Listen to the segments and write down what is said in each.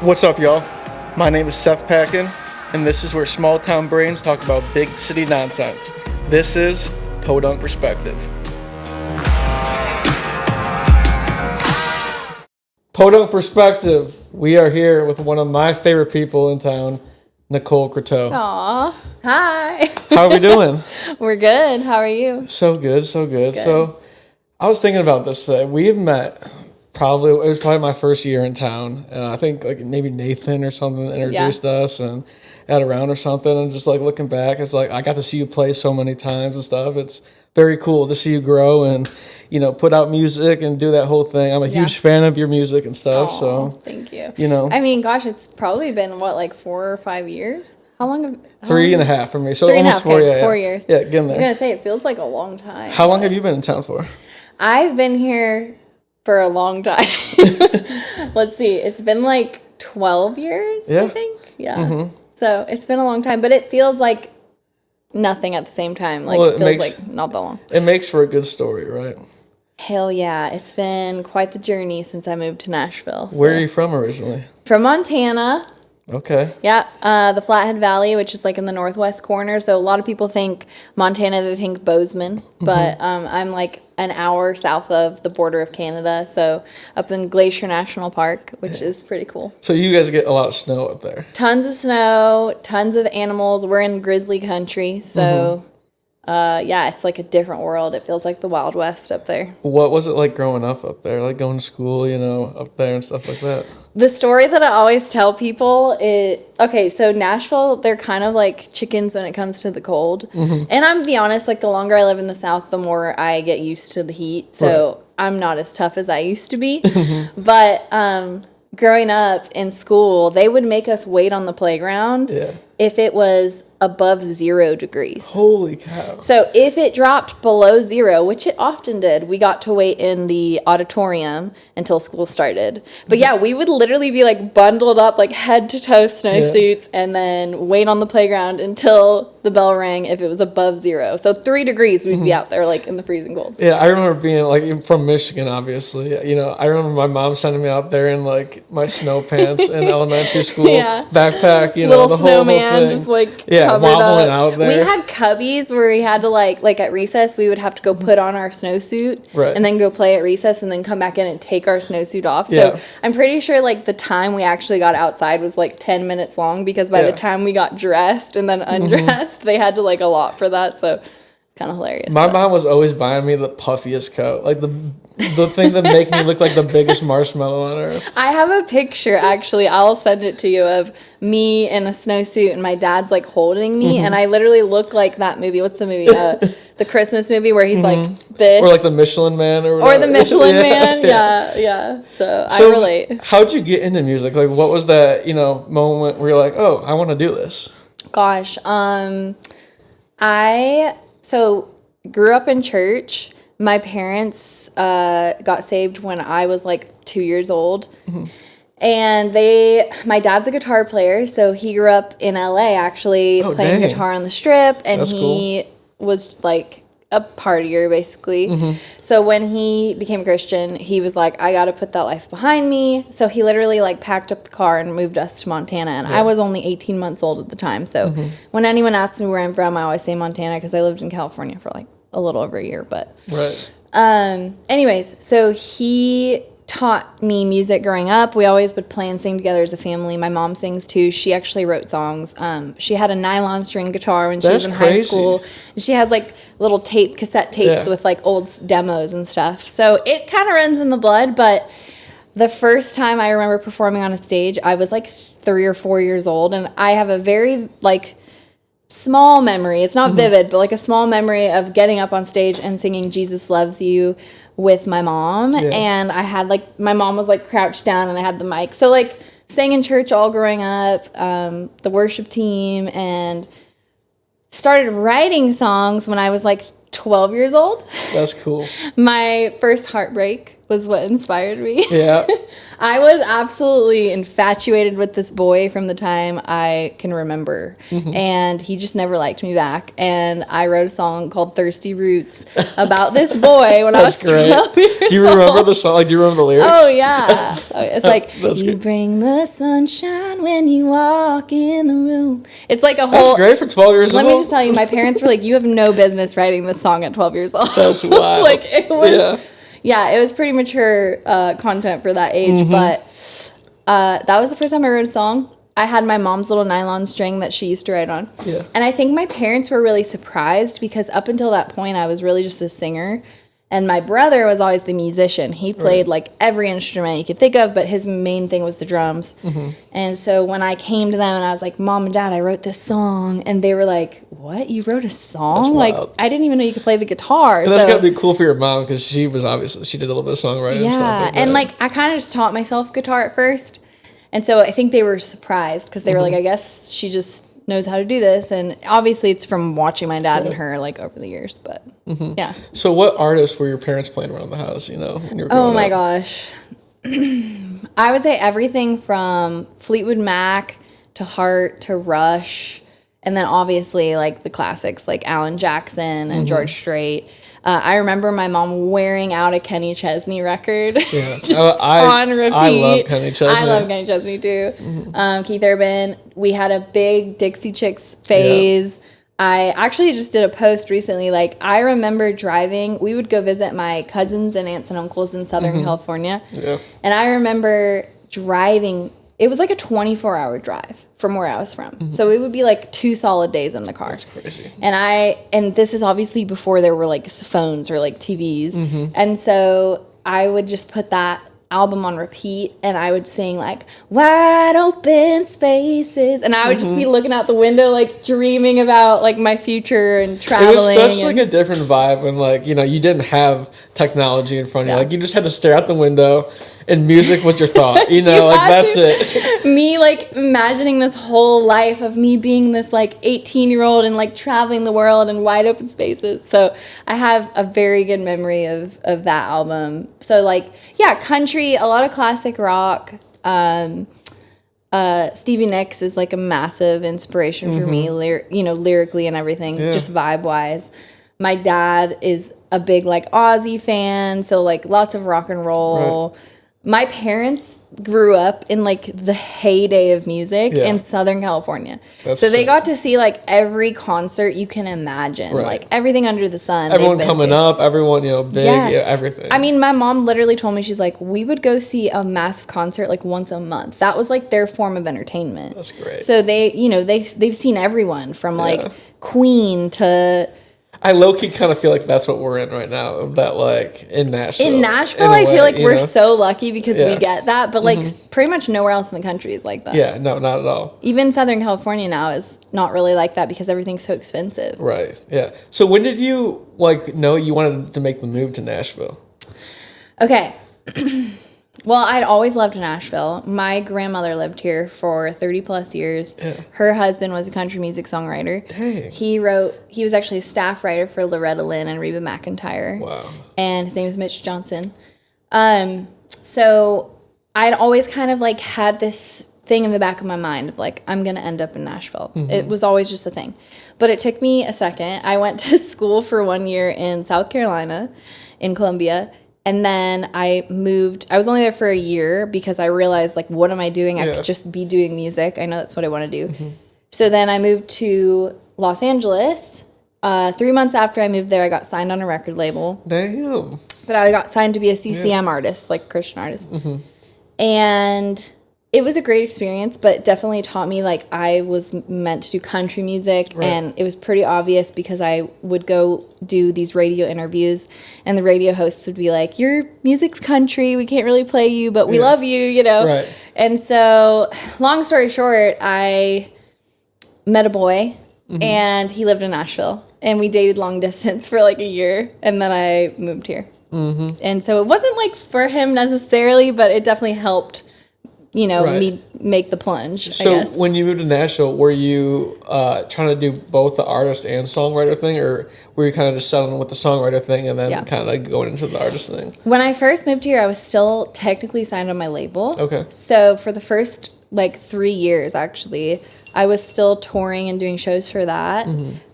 What's up, y'all? My name is Seth Packan, and this is where small town brains talk about big city nonsense. This is Podunk Perspective. Podunk Perspective. We are here with one of my favorite people in town, Nicole Croteau. Aw, hi. How are we doing? We're good. How are you? So good. So I was thinking about this today. We've met it was probably my first year in town, and I think like maybe Nathan or something introduced us and at a round or something, and just like looking back, it's like I got to see you play so many times and stuff. It's very cool to see you grow and, you know, put out music and do that whole thing. I'm a huge fan of your music and stuff. Aww, so thank you. You know, I mean, gosh, it's probably been like 4 or 5 years. How long have 3.5 for me? So 3.5, almost 4. okay, Yeah, 4 years. Yeah, getting there. I was gonna say it feels like a long time. How long have you been in town for? I've been here for a long time. Let's see. It's been like 12 years, I think. Yeah. Mm-hmm. So it's been a long time, but it feels like nothing at the same time. Like, it feels like not that long. It makes for a good story, right? Hell yeah. It's been quite the journey since I moved to Nashville. So. Where are you from originally? From Montana. Okay. Yeah, the Flathead Valley, which is like in the northwest corner. So a lot of people think Montana, they think Bozeman, but I'm like an hour south of the border of Canada, so up in Glacier National Park, which is pretty cool. So you guys get a lot of snow up there. Tons of snow, tons of animals. We're in grizzly country, so yeah, it's like a different world. It feels like the Wild West up there. What was it like growing up there? Like going to school, you know, up there and stuff like that? The story that I always tell people is, okay, so Nashville, they're kind of like chickens when it comes to the cold. And I'm to be honest, like the longer I live in the South, the more I get used to the heat. So I'm not as tough as I used to be. But growing up in school, they would make us wait on the playground if it was above 0 degrees. Holy cow. So if it dropped below 0, which it often did, we got to wait in the auditorium until school started. But yeah, we would literally be like bundled up like head to toe snowsuits and then wait on the playground until the bell rang if it was above 0. So 3 degrees we'd be out there like in the freezing cold. Yeah, I remember being like from Michigan, obviously. You know, I remember my mom sending me out there in like my snow pants in elementary school, backpack, you know, little the snowman, whole thing. just like wobbling out there. We had cubbies where we had to like at recess we would have to go put on our snowsuit and then go play at recess and then come back in and take our snowsuit off. So I'm pretty sure like the time we actually got outside was like 10 minutes long because by the time we got dressed and then undressed, they had to like allot for that. So it's kind of hilarious. My mom was always buying me the puffiest coat, like the thing that make me look like the biggest marshmallow on earth. I have a picture, actually. I'll send it to you of me in a snowsuit and my dad's like holding me, and I literally look like that movie. What's the movie? The Christmas movie where he's like this. Or like the Michelin Man or whatever. Or the Michelin Man, yeah. So I relate. How'd you get into music? Like, what was that, you know, moment where you're like, oh, I want to do this? Gosh, I grew up in church. My parents got saved when I was like 2 years old. And my dad's a guitar player, so he grew up in LA actually playing guitar on the Strip, and he was like a partier basically. So when he became a Christian, he was like, I got to put that life behind me. So he literally like packed up the car and moved us to Montana, and I was only 18 months old at the time. So when anyone asks me where I'm from, I always say Montana because I lived in California for like a little over a year, but anyways, so he taught me music growing up. We always would play and sing together as a family. My mom sings too. She actually wrote songs. She had a nylon string guitar when she was in high school. And she has like little cassette tapes with like old demos and stuff. So it kind of runs in the blood, but the first time I remember performing on a stage, I was like 3 or 4 years old, and I have a very like small memory. It's not vivid, but like a small memory of getting up on stage and singing Jesus Loves You with my mom. And I had like, my mom was like crouched down and I had the mic. So like sang in church all growing up, the worship team, and started writing songs when I was like 12 years old. That's cool. My first heartbreak was what inspired me. Yeah. I was absolutely infatuated with this boy from the time I can remember. And he just never liked me back. And I wrote a song called Thirsty Roots about this boy when I was 12 years old. Do you remember the song? Like, do you remember the lyrics? Oh, yeah. It's like, you good. bring the sunshine when you walk in the room. It's like a whole... That's great for 12 years old. Let me just tell you, my parents were like, you have no business writing this song at 12 years old. That's wild. Like, it was... Yeah, it was pretty mature content for that age, but that was the first time I wrote a song. I had my mom's little nylon string that she used to write on. Yeah. And I think my parents were really surprised because up until that point, I was really just a singer. And my brother was always the musician. He played like every instrument you could think of, but his main thing was the drums. And so when I came to them and I was like, Mom and Dad, I wrote this song. And they were like, what? You wrote a song? Like, I didn't even know you could play the guitar. And that's got to be cool for your mom because she was obviously, she did a little bit of songwriting and stuff like that. And like, I kind of just taught myself guitar at first. And so I think they were surprised because they were like, I guess she just knows how to do this. And obviously it's from watching my dad and her like over the years, but yeah. So what artists were your parents playing around the house, you know, when you were Oh growing my up? gosh. I would say everything from Fleetwood Mac to Heart to Rush. And then obviously like the classics like Alan Jackson and George Strait. I remember my mom wearing out a Kenny Chesney record just on repeat. I love Kenny Chesney. I love Kenny Chesney too. Keith Urban. We had a big Dixie Chicks phase. I actually just did a post recently. Like, I remember driving. We would go visit my cousins and aunts and uncles in Southern California. Yeah. And I remember driving. It was like a 24-hour drive from where I was from. So it would be like 2 solid days in the car. That's crazy. And this is obviously before there were like phones or like TVs. And so I would just put that album on repeat and I would sing like Wide Open Spaces. And I would just be looking out the window like dreaming about like my future and traveling. It was such like a different vibe when like, you know, you didn't have technology in front of you. Like you just had to stare out the window and music was your thought, you know, like that's it. Me like imagining this whole life of me being this like 18-year-old and like traveling the world in wide open spaces. So I have a very good memory of that album. So like, yeah, country, a lot of classic rock. Stevie Nicks is like a massive inspiration for me, lyrically and everything, just vibe-wise. My dad is a big like Aussie fan, so like lots of rock and roll. Right. My parents grew up in like the heyday of music in Southern California. So they got to see like every concert you can imagine, like everything under the sun. Everyone coming up, everyone, you know, big, everything. I mean, my mom literally told me, she's like, we would go see a massive concert like once a month. That was like their form of entertainment. That's great. So they, you know, they've seen everyone from like Queen to... I low-key kind of feel like that's what we're in right now, that, like, in Nashville. In Nashville, I feel like we're so lucky because we get that, but, like, pretty much nowhere else in the country is like that. Yeah, no, not at all. Even Southern California now is not really like that because everything's so expensive. Right, yeah. So when did you, like, know you wanted to make the move to Nashville? Okay. Well, I'd always loved Nashville. My grandmother lived here for 30 plus years. Yeah. Her husband was a country music songwriter. Dang. He was actually a staff writer for Loretta Lynn and Reba McEntire. Wow. And his name is Mitch Johnson. So I'd always kind of like had this thing in the back of my mind of like, I'm going to end up in Nashville. It was always just a thing. But it took me a second. I went to school for 1 year in South Carolina, in Columbia. And then I moved. I was only there for a year because I realized, like, what am I doing? I could just be doing music. I know that's what I want to do. So then I moved to Los Angeles. 3 months after I moved there, I got signed on a record label. Damn. But I got signed to be a CCM artist, like Christian artist. And it was a great experience, but it definitely taught me, like, I was meant to do country music. Right. And it was pretty obvious because I would go do these radio interviews, and the radio hosts would be like, your music's country, we can't really play you, but we love you, you know? Right. And so, long story short, I met a boy, and he lived in Nashville, and we dated long distance for like a year, and then I moved here. And so it wasn't like for him necessarily, but it definitely helped me make the plunge, so I guess. When you moved to Nashville, were you trying to do both the artist and songwriter thing, or were you kind of just settling with the songwriter thing and then kind of like going into the artist thing? When I first moved here, I was still technically signed on my label. Okay. So for the first 3 years, actually, I was still touring and doing shows for that.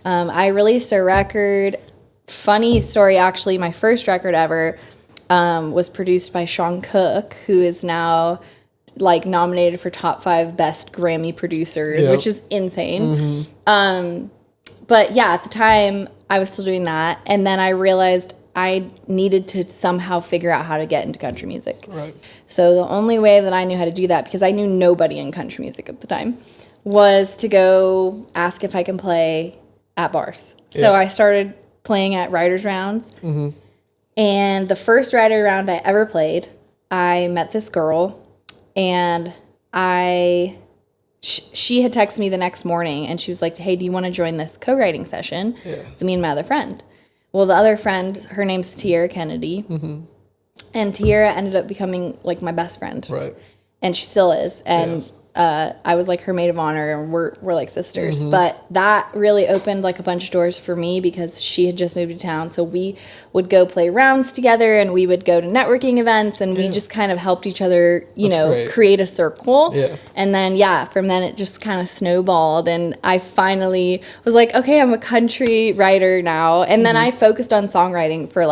I released a record. Funny story, actually, my first record ever was produced by Sean Cook, who is now nominated for top 5 best Grammy producers, which is insane. But yeah, at the time I was still doing that. And then I realized I needed to somehow figure out how to get into country music. Right. So the only way that I knew how to do that, because I knew nobody in country music at the time, was to go ask if I can play at bars. So I started playing at writers' rounds. And the first writer round I ever played, I met this girl. And she had texted me the next morning, and she was like, hey, do you want to join this co-writing session with me and my other friend? Well, the other friend, her name's Tiara Kennedy. And Tiara ended up becoming my best friend. Right. And she still is. And I was her maid of honor, and we're sisters. But that really opened a bunch of doors for me, because she had just moved to town. So we would go play rounds together, and we would go to networking events, and we just kind of helped each other, create a circle. Yeah. And then, from then it just kind of snowballed, and I finally was like, okay, I'm a country writer now. And then I focused on songwriting for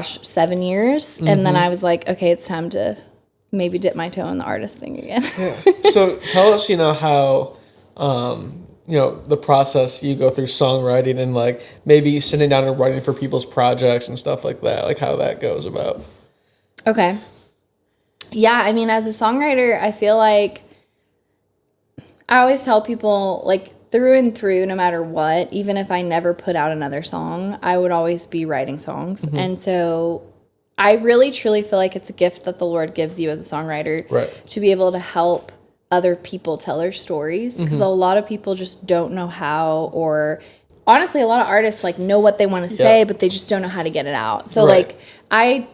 7 years. And then I was like, okay, it's time to maybe dip my toe in the artist thing again. So tell us, how, the process you go through songwriting and maybe sitting down and writing for people's projects and stuff like that, how that goes about. Okay. Yeah. I mean, as a songwriter, I feel I always tell people through and through, no matter what, even if I never put out another song, I would always be writing songs. And so I really, truly feel it's a gift that the Lord gives you as a songwriter to be able to help other people tell their stories, because a lot of people just don't know how, or honestly, a lot of artists know what they want to say, but they just don't know how to get it out. So I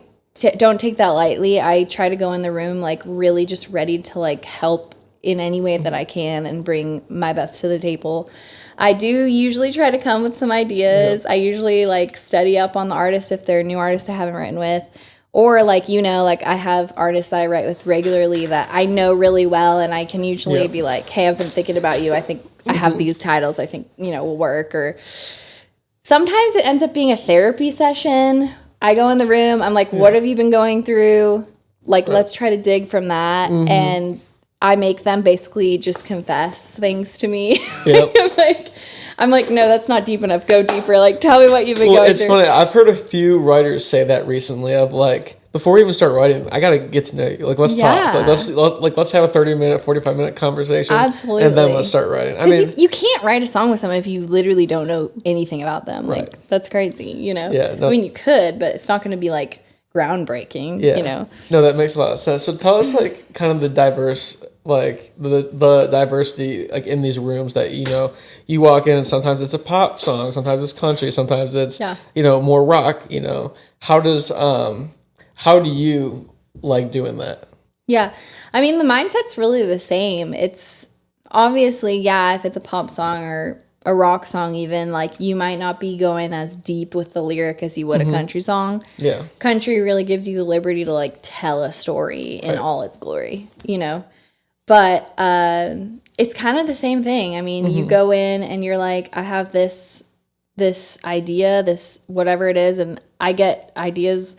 don't take that lightly. I try to go in the room really just ready to help in any way that I can and bring my best to the table. I do usually try to come with some ideas. I usually study up on the artist if they're a new artist I haven't written with. Or I have artists that I write with regularly that I know really well, and I can usually be hey, I've been thinking about you. I think I have these titles I think, will work. Or sometimes it ends up being a therapy session. I go in the room, I'm what have you been going through? Let's try to dig from that. And I make them basically just confess things to me. I'm no, that's not deep enough. Go deeper. Tell me what you've been going through. It's funny. I've heard a few writers say that recently of before we even start writing, I got to get to know you. Let's talk. Let's have a 30-minute, 45-minute conversation. Absolutely. And then let's start writing. Because you can't write a song with someone if you literally don't know anything about them. That's crazy, Yeah. No, I mean, you could, but it's not going to be groundbreaking, No, that makes a lot of sense. So tell us kind of the diverse the diversity in these rooms that you walk in, and sometimes it's a pop song, sometimes it's country, sometimes it's more rock. How do you doing that? Yeah, I mean, the mindset's really the same. It's obviously if it's a pop song or a rock song, even you might not be going as deep with the lyric as you would a country song. Yeah, country really gives you the liberty to tell a story in all its glory, But it's kind of the same thing. I mean, you go in and you're I have this idea, this whatever it is, and I get ideas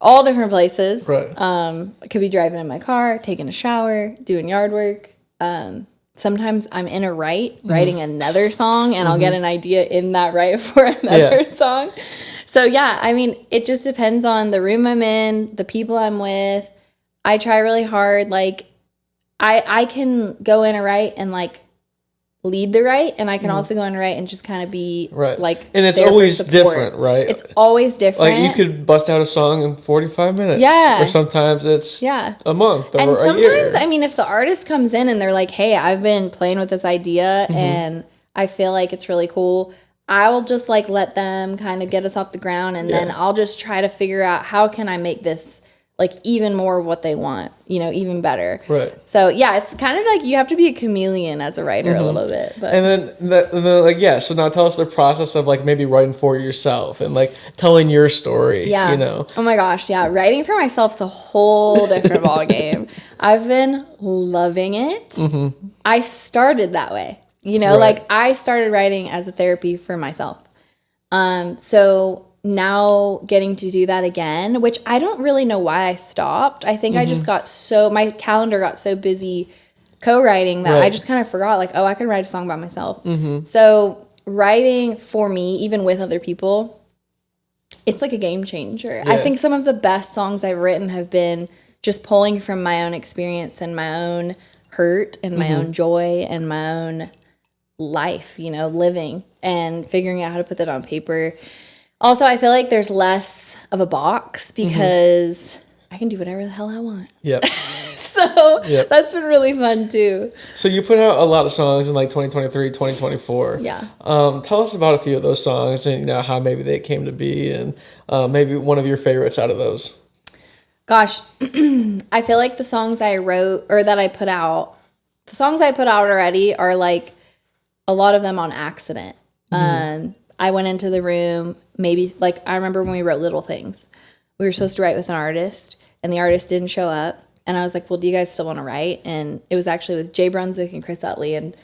all different places. Right. I could be driving in my car, taking a shower, doing yard work. Sometimes I'm in a writing another song, and I'll get an idea in that write for another song. So yeah, I mean, it just depends on the room I'm in, the people I'm with. I try really hard, I can go in a write and lead the write, and I can also go in a write and just kind of be and it's always different, right? It's always different. You could bust out a song in 45 minutes. Yeah. Or sometimes it's a month or and sometimes, a year. I mean, if the artist comes in and they're hey, I've been playing with this idea and I feel it's really cool, I will just let them kind of get us off the ground, and then I'll just try to figure out how can I make this like even more of what they want, you know, even better. Right. So yeah, it's kind of like you have to be a chameleon as a writer a little bit. But. And then like, yeah, so now tell us the process of like maybe writing for yourself and like telling your story, yeah. you know? Oh my gosh, yeah. Writing for myself is a whole different ballgame. I've been loving it. I started that way, you know, like I started writing as a therapy for myself. So now getting to do that again, which I don't really know why I stopped. I think I just my calendar got so busy co-writing that I just kind of forgot, like, oh, I can write a song by myself. So writing for me, even with other people, it's like a game changer. I think some of the best songs I've written have been just pulling from my own experience and my own hurt and my own joy and my own life, you know, living and figuring out how to put that on paper. Also, I feel like there's less of a box because I can do whatever the hell I want. Yep. So that's been really fun too. So you put out a lot of songs in like 2023, 2024. Yeah. Tell us about a few of those songs and, you know, how maybe they came to be and maybe one of your favorites out of those. Gosh, I feel like the songs I wrote or that I put out, the songs I put out already are like a lot of them on accident. I went into the room, maybe, like, I remember when we wrote Little Things. We were supposed to write with an artist, and the artist didn't show up. And I was like, well, do you guys still want to write? And it was actually with Jay Brunswick and Chris Utley, and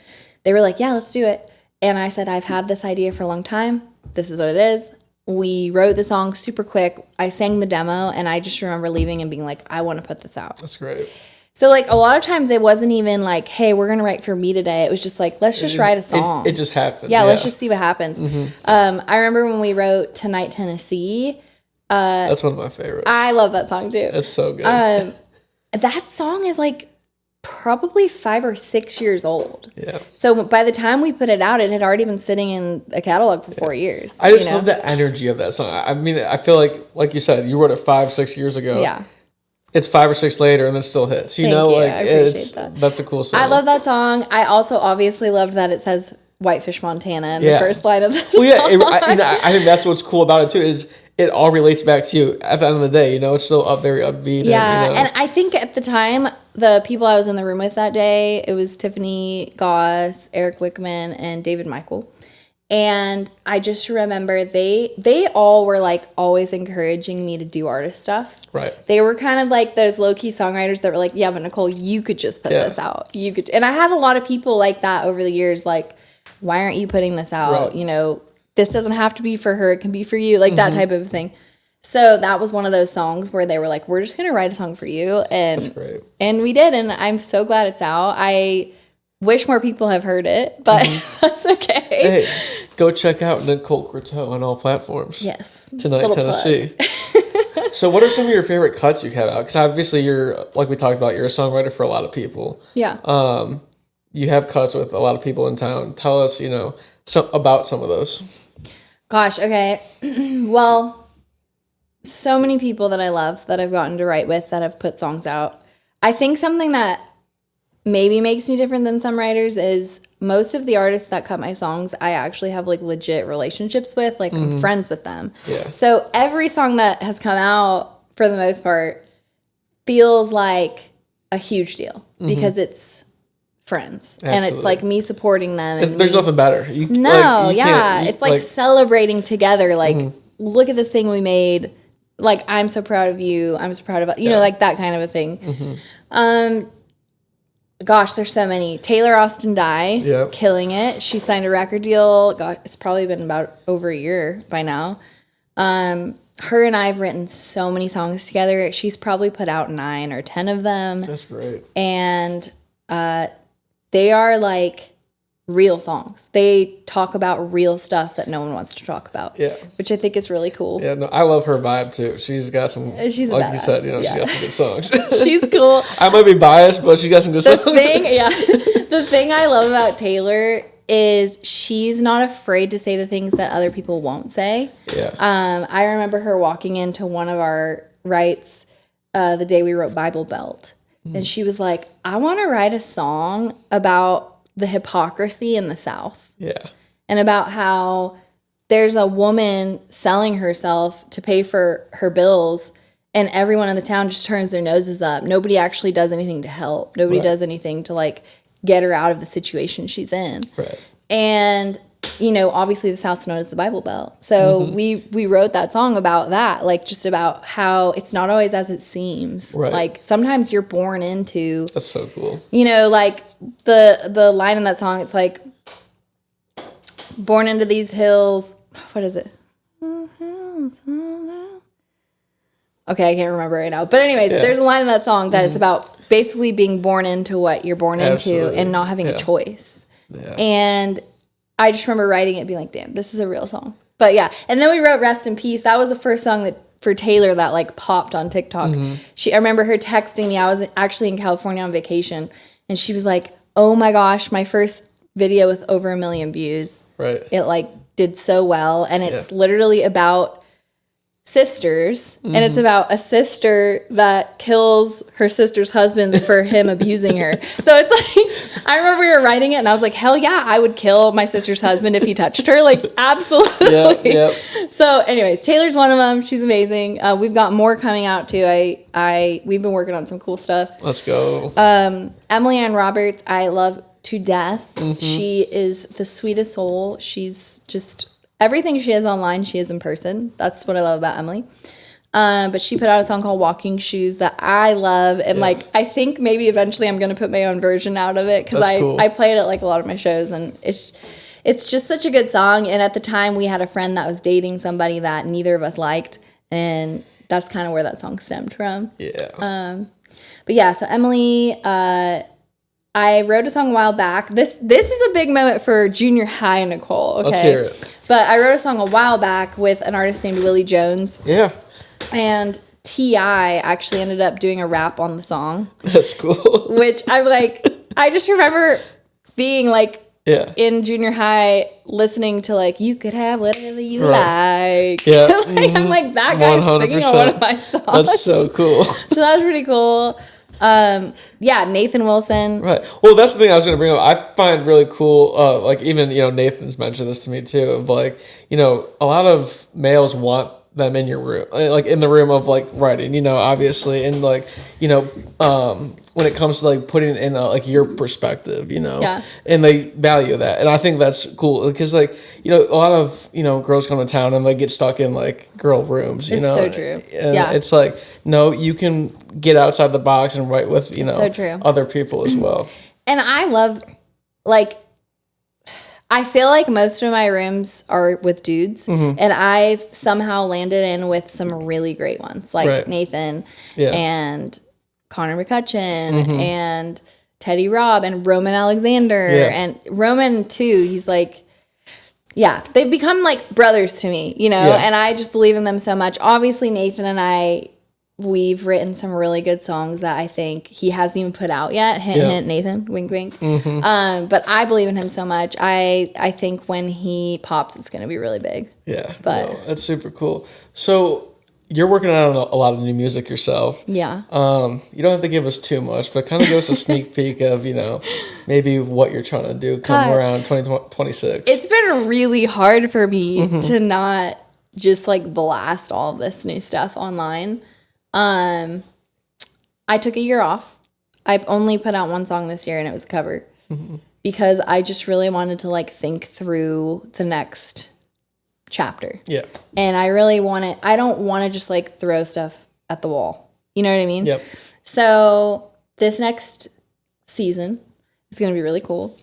they were like, yeah, let's do it. And I said, I've had this idea for a long time. This is what it is. We wrote the song super quick. I sang the demo, and I just remember leaving and being like, I want to put this out. That's great. So, like, a lot of times it wasn't even like, hey, we're going to write for me today. It was just like, let's just write a song. It just happened. Yeah, let's just see what happens. I remember when we wrote Tonight, Tennessee. That's one of my favorites. I love that song, too. It's so good. That song is, like, probably 5 or 6 years old. Yeah. So, by the time we put it out, it had already been sitting in a catalog for 4 years. I just love the energy of that song. I mean, I feel like you said, you wrote it 5-6 years ago. Yeah. It's 5 or 6 later and it still hits. You know, like that's a cool song. I love that song. I also obviously loved that it says Whitefish, Montana in the first line of the song. I think that's what's cool about it too, is it all relates back to you at the end of the day. You know, it's still up very upbeat. Yeah, and I think at the time, the people I was in the room with that day, it was Tiffany Goss, Eric Wickman, and David Michael. And I just remember they all were like always encouraging me to do artist stuff. Right. They were kind of like those low-key songwriters that were like, yeah, but Nicole, you could just put this out. You could. And I had a lot of people like that over the years, like, why aren't you putting this out? Right. You know, this doesn't have to be for her. It can be for you. Like that type of thing. So that was one of those songs where they were like, we're just going to write a song for you. And that's great. And we did. And I'm so glad it's out. I wish more people have heard it, but that's okay. Hey, go check out Nicole Croteau on all platforms. Yes. Tonight, Tennessee. So what are some of your favorite cuts you have out? Because obviously you're, like we talked about, you're a songwriter for a lot of people. Yeah. You have cuts with a lot of people in town. Tell us, you know, about some of those. Gosh, okay. Well, so many people that I love that I've gotten to write with that have put songs out. I think something that maybe makes me different than some writers is most of the artists that cut my songs, I actually have like legit relationships with, like I'm friends with them. Yeah. So every song that has come out, for the most part, feels like a huge deal because it's friends. Absolutely. And it's like me supporting them. And there's nothing better. It's like celebrating together. Like, look at this thing we made. Like, I'm so proud of you. I'm so proud of you know, like that kind of a thing. Gosh, there's so many. Taylor Austin Dye, killing it. She signed a record deal. God, it's probably been about over a year by now. Her and I have written so many songs together. She's probably put out 9 or 10 of them. That's great. And they are like real songs. They talk about real stuff that no one wants to talk about. Yeah. Which I think is really cool. Yeah, no, I love her vibe too. She's got some, she's like you said, you know, she's got some good songs. She's cool. I might be biased, but she got some good songs. The thing I love about Taylor is she's not afraid to say the things that other people won't say. Yeah. I remember her walking into one of our writes the day we wrote Bible Belt. And she was like, I want to write a song about the hypocrisy in the South. Yeah. And about how there's a woman selling herself to pay for her bills and everyone in the town just turns their noses up. Nobody actually does anything to help. Nobody does anything to like get her out of the situation she's in. Right. And you know, obviously the South's known as the Bible Belt. So we wrote that song about that, like just about how it's not always as it seems. Right. Like sometimes you're born into. That's so cool. You know, like the line in that song, it's like, born into these hills. What is it? Okay, I can't remember right now. But anyways, there's a line in that song that it's about basically being born into what you're born into and not having a choice. Yeah. And I just remember writing it and being like, damn, this is a real song. But yeah, and then we wrote Rest in Peace. That was the first song that for Taylor that like popped on TikTok. I remember her texting me. I was actually in California on vacation, and she was like, oh my gosh, my first video with over 1 million views. Right. It like did so well, and it's literally about sisters, and it's about a sister that kills her sister's husband for him abusing her. So it's like, I remember we were writing it and I was like, hell yeah, I would kill my sister's husband if he touched her. Like, absolutely. Yep. So anyways, Taylor's one of them. She's amazing. We've got more coming out too. We've been working on some cool stuff. Let's go. Emily Ann Roberts, I love to death. She is the sweetest soul. She's just everything she is online, she is in person. That's what I love about Emily. But she put out a song called Walking Shoes that I love. And like, I think maybe eventually I'm going to put my own version out of it. Because I play it at like a lot of my shows. And it's just such a good song. And at the time we had a friend that was dating somebody that neither of us liked. And that's kind of where that song stemmed from. Yeah. But yeah, so Emily, I wrote a song a while back. This is a big moment for junior high Nicole. Okay. Let's hear it. But I wrote a song a while back with an artist named Willie Jones. Yeah. And T.I. actually ended up doing a rap on the song. That's cool. Which I'm like, I just remember being like in junior high listening to like, you could have whatever you like. Yeah. Like, I'm like, that guy's 100%. Singing on one of my songs. That's so cool. So that was pretty cool. Nathan Wilson. Right. Well, that's the thing I was going to bring up. I find really cool, like even, Nathan's mentioned this to me too, of like, a lot of males want them in your room, like in the room of like writing, obviously. And like, when it comes to like putting in like your perspective, and they value that. And I think that's cool because like, a lot of, girls come to town and they get stuck in like girl rooms, it's so true. And it's like, no, you can get outside the box and write with, so true. Other people as well. And I love, like, I feel like most of my rooms are with dudes, and I've somehow landed in with some really great ones, like Nathan and Connor McCutcheon and Teddy Robb and Roman Alexander and Roman too. He's like, they've become like brothers to me, and I just believe in them so much. Obviously, Nathan and we've written some really good songs that I think he hasn't even put out yet. Hint, hint, Nathan, wink, wink. But I believe in him so much. I think when he pops, it's going to be really big. Yeah. But that's super cool. So you're working on a lot of new music yourself. Yeah. You don't have to give us too much, but kind of give us a sneak peek of, maybe what you're trying to do come around 2026. It's been really hard for me to not just like blast all of this new stuff online. I took a year off. I've only put out one song this year and it was a cover because I just really wanted to like think through the next chapter. Yeah. And I don't want to just like throw stuff at the wall. You know what I mean? Yep. So this next season is going to be really cool.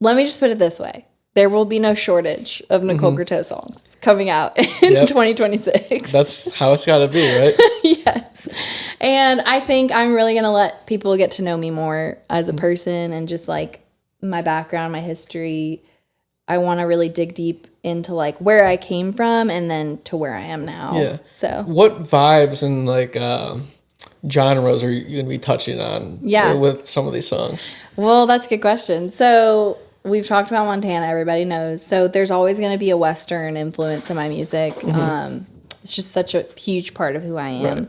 Let me just put it this way. There will be no shortage of Nicole Croteau songs coming out in 2026. That's how it's got to be, right? Yes. And I think I'm really going to let people get to know me more as a person and just like my background, my history. I want to really dig deep into like where I came from and then to where I am now. Yeah. So what vibes and like genres are you going to be touching on with some of these songs? Well, that's a good question. So we've talked about Montana, everybody knows. So there's always going to be a Western influence in my music. It's just such a huge part of who I am. Right.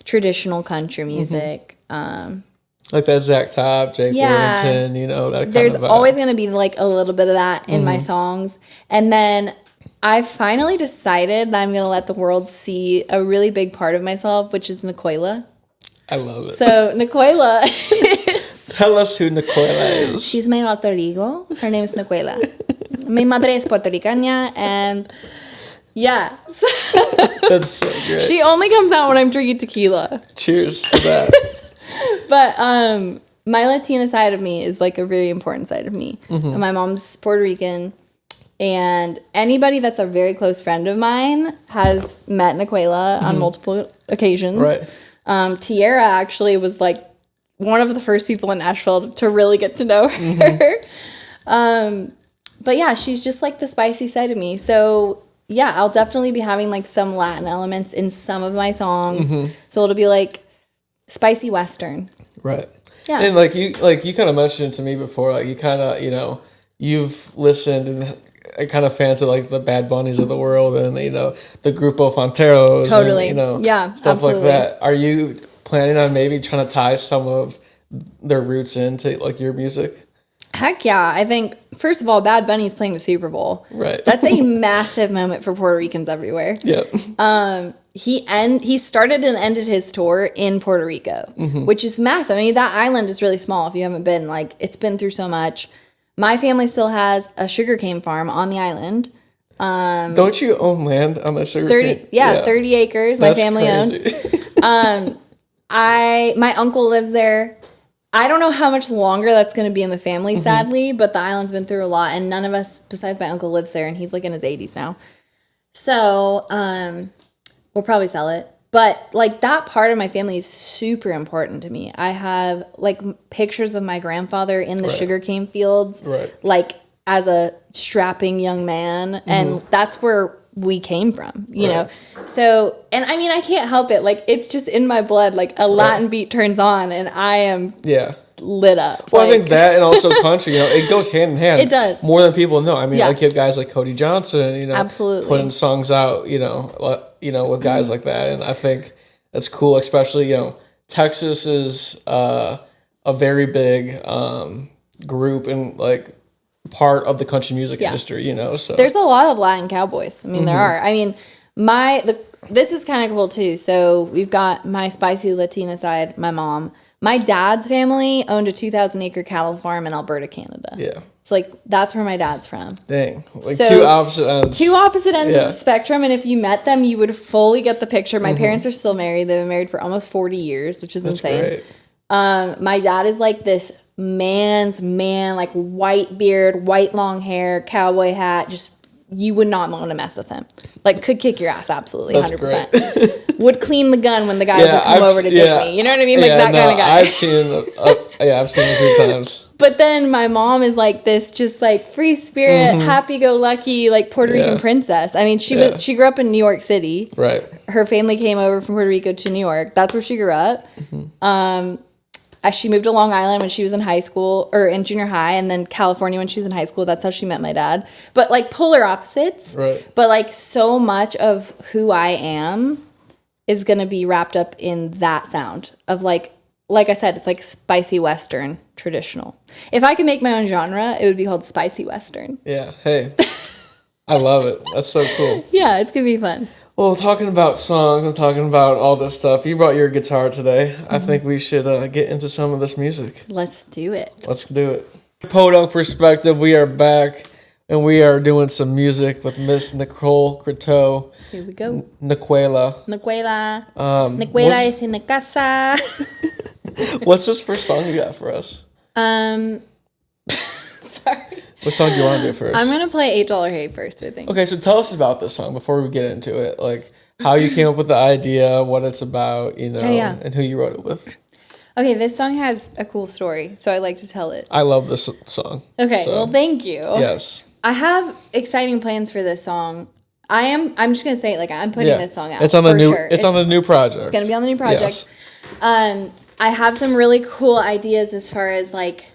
Traditional country music. Like that Zach Top, Jake Warrington, that kind there's of vibe. Always going to be like a little bit of that in my songs. And then I finally decided that I'm going to let the world see a really big part of myself, which is Nicola. I love it. So Nicola Tell us who Nicola is. She's my alter ego. Her name is Nicola. Mi madre es puertorriqueña, and yeah. That's so great. She only comes out when I'm drinking tequila. Cheers to that. But my Latina side of me is like a very important side of me. And my mom's Puerto Rican, and anybody that's a very close friend of mine has met Nicola on multiple occasions. Right. Tiara actually was like one of the first people in Nashville to really get to know her. But yeah, she's just like the spicy side of me. So yeah, I'll definitely be having like some Latin elements in some of my songs. So it'll be like spicy Western. Right. Yeah. And like you kind of mentioned to me before, like you kind of, you've listened and kind of fans of like the Bad Bunnies of the world and, the Grupo Fonteros. Totally. And, yeah, stuff absolutely. like that. Are you planning on maybe trying to tie some of their roots into like your music? Heck yeah. I think, first of all, Bad Bunny's playing the Super Bowl. Right. That's a massive moment for Puerto Ricans everywhere. Yep. He started and ended his tour in Puerto Rico, which is massive. I mean, that island is really small if you haven't been. Like, it's been through so much. My family still has a sugarcane farm on the island. Don't you own land on the sugarcane? 30 acres. That's my family owned. My uncle lives there. I don't know how much longer that's going to be in the family, sadly, but the island's been through a lot, and none of us, besides my uncle, lives there, and he's like in his 80s now. So, we'll probably sell it. But, like, that part of my family is super important to me. I have, like, pictures of my grandfather in the sugarcane fields, like, as a strapping young man, and that's where we came from, you know? So, and I mean, I can't help it. Like, it's just in my blood. Like, a Latin beat turns on, and I am lit up. Well, I think that and also country, it goes hand in hand. It does. More than people know. I mean, like, you have guys like Cody Johnson, absolutely putting songs out, with guys like that. And I think that's cool, especially, Texas is a very big group and, like, part of the country music industry, so there's a lot of Latin cowboys. I mean, there are. I mean, this is kind of cool too. So we've got my spicy Latina side, my mom. My dad's family owned a 2,000-acre cattle farm in Alberta, Canada. Yeah. So, like, that's where my dad's from. Dang. Like, so, two opposite ends. Two opposite ends of the spectrum, and if you met them, you would fully get the picture. My parents are still married. They've been married for almost 40 years, which is insane. Great. My dad is, like, this man's man, like, white beard, white long hair, cowboy hat, just... You would not want to mess with him. Like, could kick your ass, absolutely, 100%. Would clean the gun when the guys would come over to date me. You know what I mean? Like, that kind of guy. I've seen it a few times. But then my mom is like this just, like, free spirit, happy-go-lucky, like, Puerto Rican princess. I mean, she grew up in New York City. Right. Her family came over from Puerto Rico to New York. That's where she grew up. She moved to Long Island when she was in high school, or in junior high, and then California when she was in high school. That's how she met my dad. But, like, polar opposites. Right. But, like, so much of who I am is going to be wrapped up in that sound of, like I said, it's, like, spicy Western, traditional. If I could make my own genre, it would be called spicy Western. Yeah. Hey. I love it. That's so cool. Yeah, it's going to be fun. Well, talking about songs and talking about all this stuff, you brought your guitar today. I think we should get into some of this music. Let's do it. Let's do it. Podunk Perspective, we are back, and we are doing some music with Miss Nicole Croteau. Here we go. Nicola. Nicola es en la casa. What's this first song you got for us? Sorry. What song do you want to do first? I'm going to play $8 Hey first, I think. Okay, so tell us about this song before we get into it. Like, how you came up with the idea, what it's about, and who you wrote it with. Okay, this song has a cool story, so I like to tell it. I love this song. Okay, well, thank you. Yes. I have exciting plans for this song. I'm just going to say it, like, I'm putting this song out. It's on the new It's on the new project. It's going to be on the new project. Yes. I have some really cool ideas as far as, like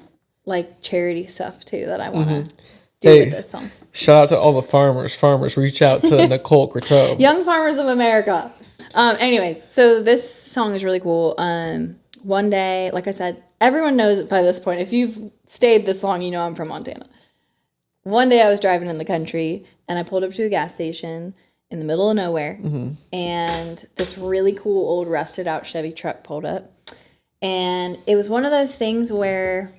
charity stuff too that I want to do with this song. Shout out to all the farmers. Reach out to Nicole Croteau. Young farmers of America. Anyways, so this song is really cool. One day, like I said, everyone knows it by this point. If you've stayed this long, you know I'm from Montana. One day I was driving in the country and I pulled up to a gas station in the middle of nowhere, and this really cool old rusted out Chevy truck pulled up. And it was one of those things where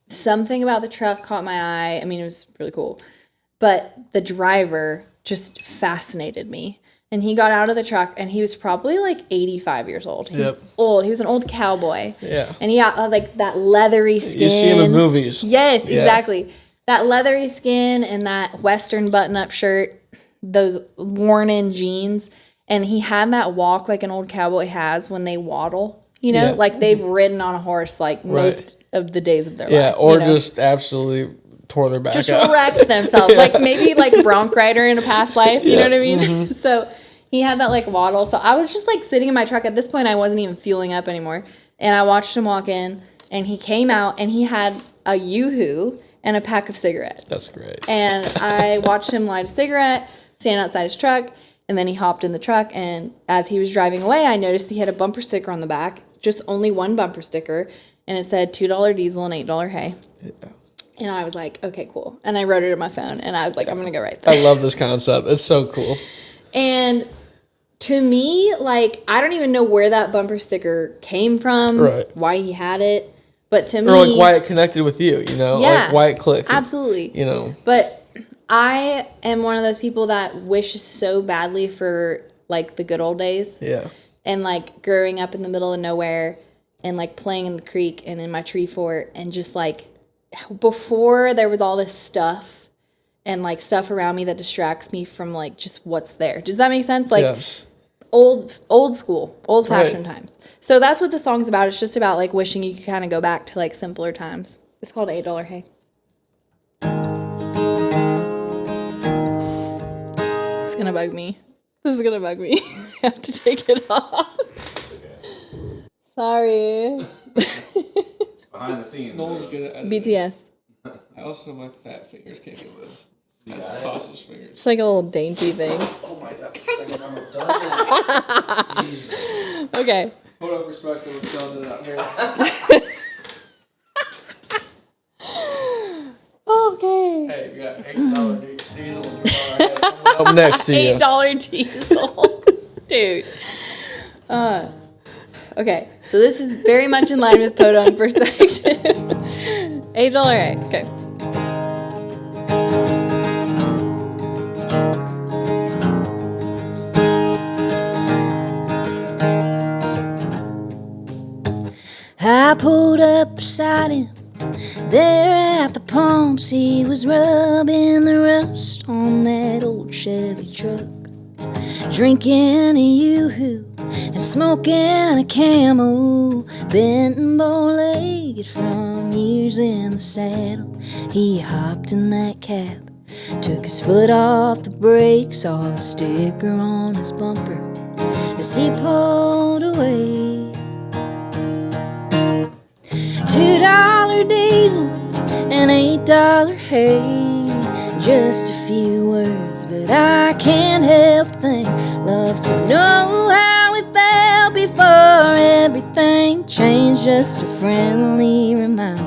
something about the truck caught my eye. I mean, it was really cool. But the driver just fascinated me. And he got out of the truck, and he was probably like 85 years old. He was old. He was an old cowboy. Yeah. And he got like that leathery skin. You see him in movies. Yes, exactly. That leathery skin and that Western button-up shirt, those worn-in jeans. And he had that walk like an old cowboy has when they waddle. You know, like they've ridden on a horse like most of the days of their life. Yeah, or just absolutely tore their back out. Just wrecked themselves. Like maybe like bronc rider in a past life. You know what I mean? So he had that like waddle. So I was just like sitting in my truck. At this point, I wasn't even fueling up anymore. And I watched him walk in, and he came out, and he had a Yoo-hoo and a pack of cigarettes. That's great. And I watched him light a cigarette, stand outside his truck, and then he hopped in the truck. And as he was driving away, I noticed he had a bumper sticker on the back. Just only one bumper sticker, and it said $2 diesel and $8 hay. Yeah. And I was like, okay, cool. And I wrote it on my phone, and I was like, I'm going to go right there. I love this concept. It's so cool. And to me, like, I don't even know where that bumper sticker came from, why he had it. But to me... Or, like, why it connected with you, you know? Yeah, like, why it clicked. Absolutely. You know? But I am one of those people that wishes so badly for, like, the good old days. Yeah. And, like, growing up in the middle of nowhere and, like, playing in the creek and in my tree fort and just, like, before there was all this stuff and, like, stuff around me that distracts me from, like, just what's there. Does that make sense? Like, old school, old-fashioned times. So that's what the song's about. It's just about, like, wishing you could kind of go back to, like, simpler times. It's called $8 Hay. It's going to bug me. This is going to bug me. I have to take it off. It's okay. Sorry. Behind the scenes. Nolan's good at editing. BTS. I also know my fat fingers can't do this. That's sausage fingers. It's like a little dainty thing. Oh my god, that's the second time I've done it. Jesus. Okay. Podunk Perspective, we're killing it out here. Okay. Hey, we got $8 diesel. Up next to you. $8 diesel. Dude. Okay. So this is very much in line with Podunk Perspective. $8 hay. Okay. I pulled up beside him there at the pumps. He was rubbing the rust on that old Chevy truck, drinking a Yoo-hoo and smoking a Camel, bent and bow-legged from years in the saddle. He hopped in that cab, took his foot off the brake, saw the sticker on his bumper as he pulled away. $2 diesel and $8 hay. Just a few words, but I can't help think. Love to know how it felt before everything changed. Just a friendly reminder.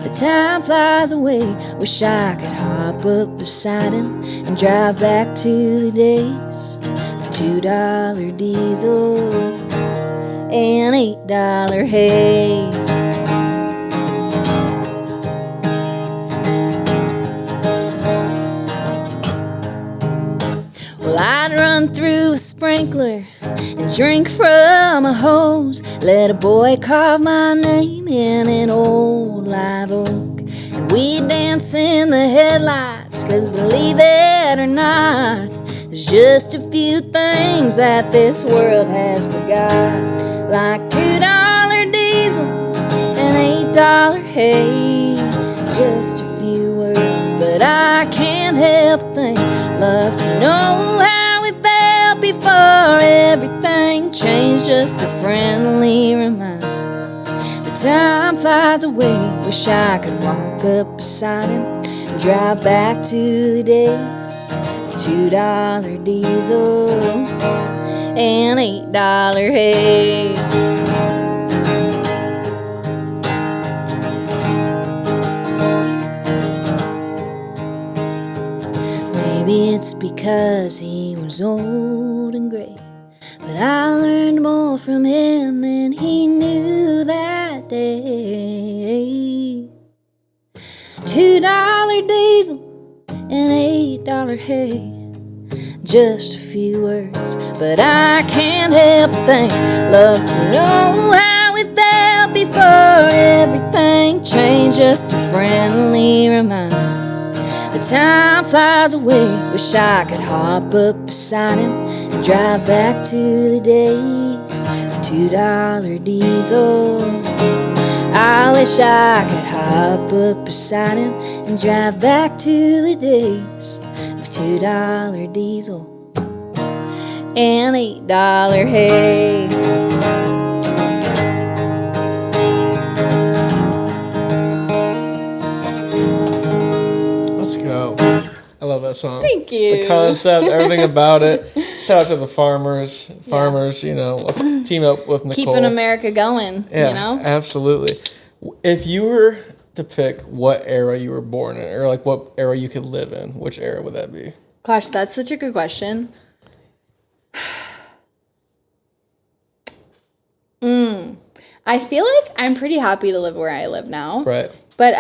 The time flies away. Wish I could hop up beside him and drive back to the days of $2 diesel and $8 hay. Well, I'd run through a sprinkler and drink from a hose. Let a boy carve my name in an old live oak. And we'd dance in the headlights, 'cause believe it or not, there's just a few things that this world has forgot. Like $2 diesel and $8 hay. Just a few words, but I can't help think. Love to know how it felt before everything changed. Just a friendly reminder. The time flies away. Wish I could walk up beside him and drive back to the days of $2 diesel and $8 hay. It's because he was old and gray. But I learned more from him than he knew that day. $2 diesel and $8 hay. Just a few words, but I can't help but think. Love to know how it felt before everything changed. Just a friendly reminder. The time flies away. Wish I could hop up beside him and drive back to the days of $2 diesel. I wish I could hop up beside him and drive back to the days of $2 diesel and $8 hay. Let's go. I love that song. Thank you. The concept, everything about it. Shout out to the farmers. You know, let's team up with Nicole. Keeping America going, yeah, you know? Absolutely. If you were to pick what era you were born in, or like what era you could live in, which era would that be? Gosh, that's such a good question. I feel like I'm pretty happy to live where I live now. Right. But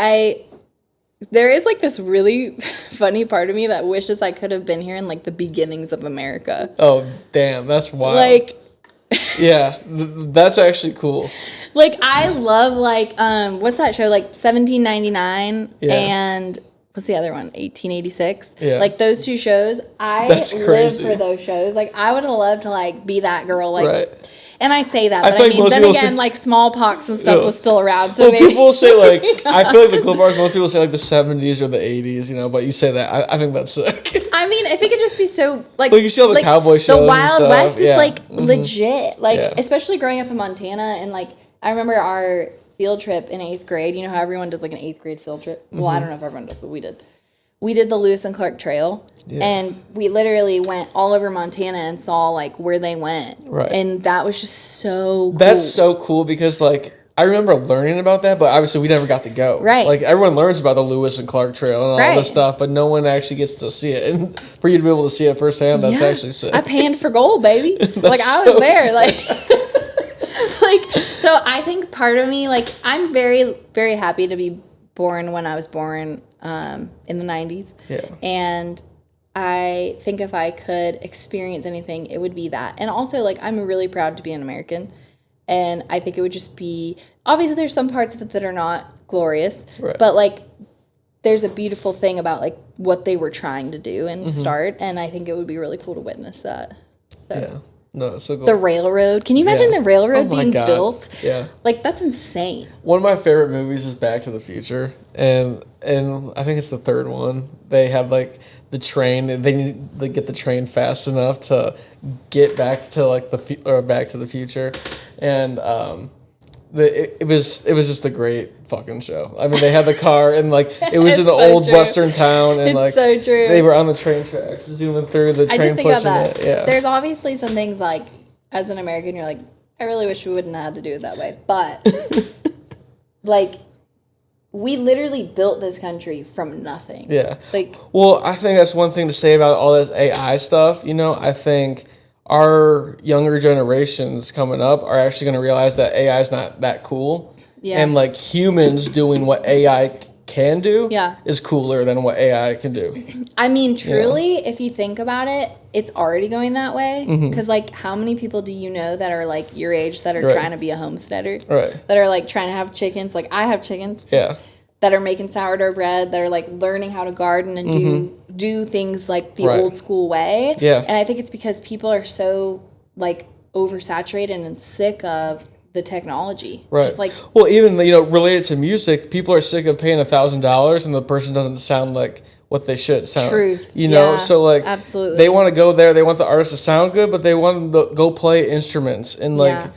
there is like this really funny part of me that wishes I could have been here in like the beginnings of America. Oh, damn. That's wild. Like, yeah, that's actually cool. Like, I love like, what's that show? Like 1799 and what's the other one? 1886. Yeah. Like those two shows. I live for those shows. Like I would have loved to like be that girl. Like, right. And I say that, but I mean, then again, like smallpox and stuff was still around. So maybe people say like, I feel like the cool part is most people say like the 70s or the 80s, you know, but you say that. I think that's sick. I mean, I think it'd just be so like you see all the cowboy shows. The Wild West is like legit. Like especially growing up in Montana, and like I remember our field trip in 8th grade. You know how everyone does like an 8th grade field trip? Well, I don't know if everyone does, but we did. We did the Lewis and Clark Trail, and we literally went all over Montana and saw like where they went. Right. And that was just so cool. That's so cool because like I remember learning about that, but obviously we never got to go. Right. Like everyone learns about the Lewis and Clark Trail and all this stuff, but no one actually gets to see it. And for you to be able to see it firsthand, that's actually sick. I panned for gold, baby. Like I was there. Like so I think part of me, like I'm very, very happy to be born when I was born in the 90s. Yeah. And I think if I could experience anything, it would be that. And also, like, I'm really proud to be an American. And I think it would just be, obviously there's some parts of it that are not glorious, but like there's a beautiful thing about like what they were trying to do and start. And I think it would be really cool to witness that. So. Yeah. No, it's so cool. The railroad. Can you imagine the railroad being built? Yeah. Like, that's insane. One of my favorite movies is Back to the Future. And I think it's the third one. They have, like, the train. They get the train fast enough to get back to, like, Back to the Future. And it was just a great fucking show. I mean, they had the car, and, like, it was in the old western town. And, like, so true. They were on the train tracks, zooming through the train. I just think about that. Yeah. There's obviously some things, like, as an American, you're like, I really wish we wouldn't have had to do it that way. But, like, we literally built this country from nothing. Yeah. Like, well, I think that's one thing to say about all this AI stuff. You know, I think our younger generations coming up are actually going to realize that AI is not that cool. Yeah. And, like, humans doing what AI can do is cooler than what AI can do. I mean, truly, if you think about it, it's already going that way. Because, like, how many people do you know that are, like, your age that are trying to be a homesteader? Right. That are, like, trying to have chickens. Like, I have chickens. Yeah. That are making sourdough bread. That are, like, learning how to garden and do things, like, the old school way. Yeah. And I think it's because people are so, like, oversaturated and sick of the technology. Right. Just like, well, even, you know, related to music, people are sick of paying $1,000 and the person doesn't sound like what they should sound. Truth. You know, so like absolutely. They want to go there, they want the artist to sound good, but they want to go play instruments and like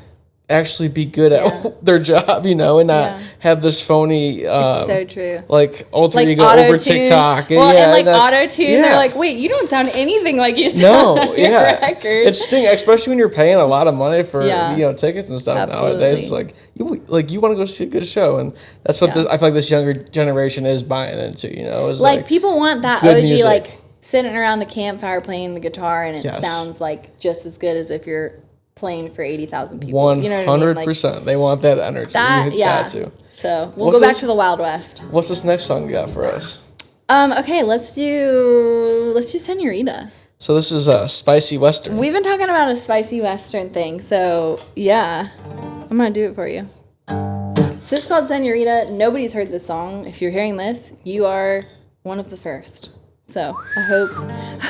actually be good at their job, you know, and not have this phony it's so true. Like alter ego over TikTok. Well, and like auto-tune, they're like, wait, you don't sound anything like you sound on your record. It's sting, especially when you're paying a lot of money for you know tickets and stuff nowadays. It's like you want to go see a good show, and that's what I feel like this younger generation is buying into, you know, is like people want that OG music. Like sitting around the campfire playing the guitar, and it sounds like just as good as if you're playing for 80,000 people. 100%. You know what I mean? Like, they want that energy. Got to. So we'll go back to the Wild West. What's this next song you got for us? Okay, let's do Senorita. So this is a spicy Western. We've been talking about a spicy Western thing, so yeah, I'm gonna do it for you. So it's called Senorita. Nobody's heard this song. If you're hearing this, you are one of the first. So I hope.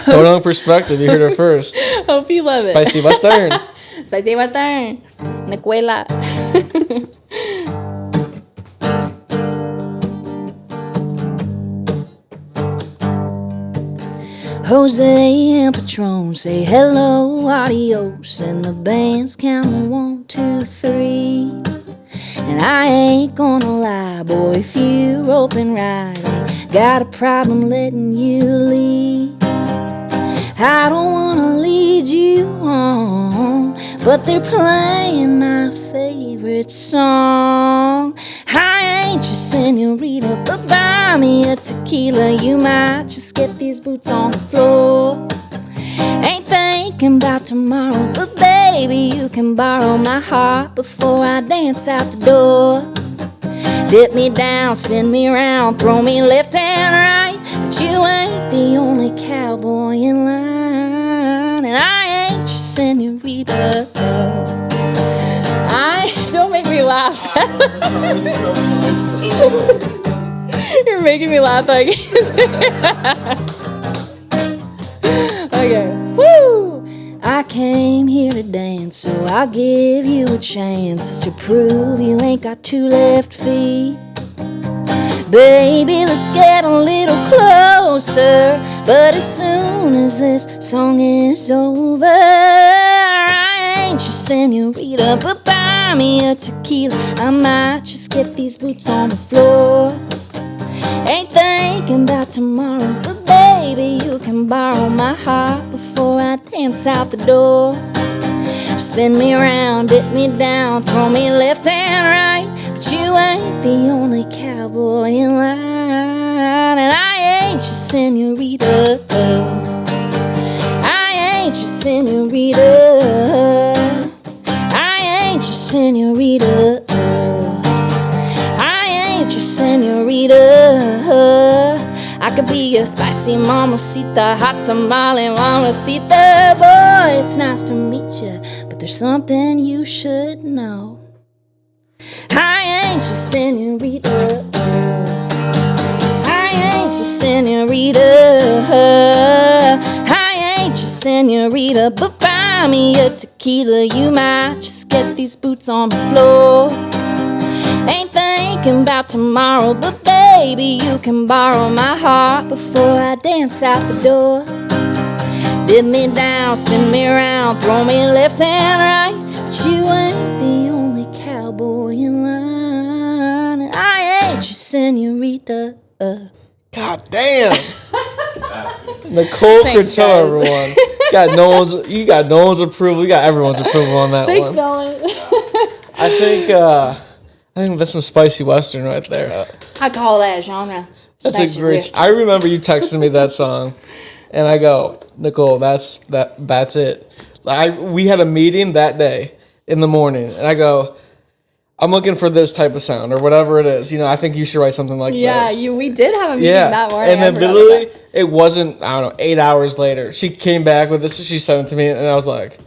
Podunk Perspective, you heard it first. Hope you love it. Spicy Western. Spicy Western. Nicuela. Jose and Patron say hello, adios, and the band's counting 1, 2, 3. And I ain't gonna lie, boy, if you're open right, ain't got a problem letting you lead. I don't wanna lead you on, but they're playing my favorite song. I ain't your senorita, but buy me a tequila. You might just get these boots on the floor. Ain't thinking about tomorrow, but baby, you can borrow my heart before I dance out the door. Dip me down, spin me around, throw me left and right, but you ain't the only cowboy in line, and I ain't your senorita. Don't make me laugh. You're making me laugh like. Okay. Woo! I came here to dance, so I'll give you a chance to prove you ain't got 2 left feet. Baby, let's get a little closer, but as soon as this song is over, I ain't your senorita, but buy me a tequila. I might just get these boots on the floor. Ain't thinking about tomorrow, but baby, you can borrow my heart before I dance out the door. Spin me around, dip me down, throw me left and right, but you ain't the only cowboy in line, and I ain't your senorita. I ain't your senorita. I ain't your senorita. I ain't your senorita. I could be a spicy mamacita, hot tamale mamacita. Boy, it's nice to meet you, but there's something you should know. I ain't your senorita. I ain't your senorita. I ain't your senorita, but buy me a tequila. You might just get these boots on the floor. Ain't thinking about tomorrow, but baby, you can borrow my heart before I dance out the door. Dip me down, spin me around, throw me left and right, but you ain't the only cowboy in line, and I ain't your senorita. God damn. Nicole Croteau, everyone. You got Nolan's approval. You got everyone's approval on that Thanks, one. Nolan. I think that's some spicy Western right there. I call that a genre. That's a great. I remember you texting me that song, and I go, Nicole, that's it. We had a meeting that day in the morning, and I go, I'm looking for this type of sound or whatever it is. I think you should write something like this. Yeah, we did have a meeting that morning. And then literally, it wasn't, 8 hours later. She came back with this. She sent it to me, and I was like,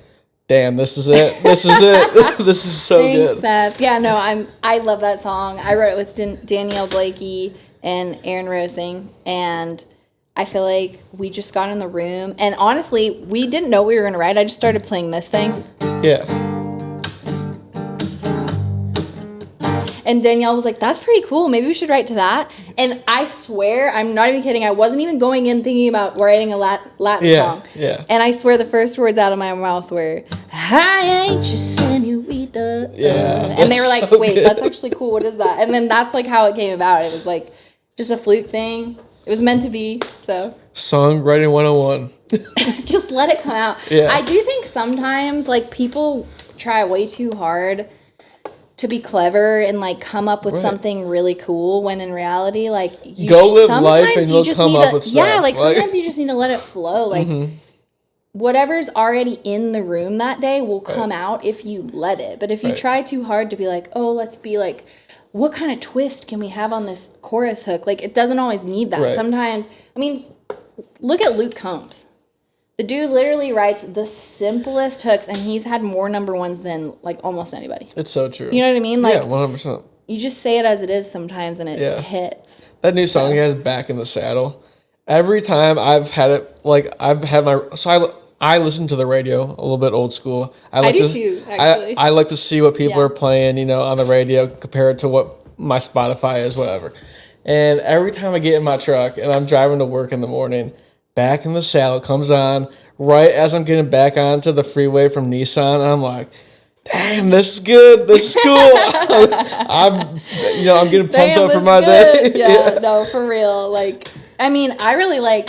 damn, this is it. This is it. This is so Thanks, good. Seth. Yeah, no, I love that song. I wrote it with Danielle Blakey and Aaron Rosing, and I feel like we just got in the room, and honestly, we didn't know what we were going to write. I just started playing this thing. Yeah. And Danielle was like, that's pretty cool. Maybe we should write to that. And I swear, I'm not even kidding. I wasn't even going in thinking about writing a Latin song. Yeah. And I swear the first words out of my mouth were, I ain't your senorita. Yeah. And they were like, so wait, good. that's actually cool. What is that? And then that's like how it came about. It was like just a fluke thing. It was meant to be. So Songwriting 101. just let it come out. Yeah. I do think sometimes like people try way too hard to be clever and like come up with something really cool when in reality, like you go live life and you'll come up with stuff. Yeah, like sometimes you just need to let it flow. Like whatever's already in the room that day will come out if you let it. But if you try too hard to be like, oh, let's be like, what kind of twist can we have on this chorus hook? Like, it doesn't always need that. Sometimes, I mean, look at Luke Combs. The dude literally writes the simplest hooks, and he's had more number ones than, like, almost anybody. It's so true. You know what I mean? Like, 100%. You just say it as it is sometimes, and it hits. That new song he has, Back in the Saddle. Every time I've had it, like, I've had my... So I listen to the radio, a little bit old school. I do too, actually. I like to see what people are playing, you know, on the radio, compare it to what my Spotify is, whatever. And every time I get in my truck and I'm driving to work in the morning, Back in the Saddle comes on right as I'm getting back onto the freeway from Nissan. And I'm like, damn, this is good. This is cool. I'm getting pumped up for my day. Yeah, no, for real. Like, I mean, I really like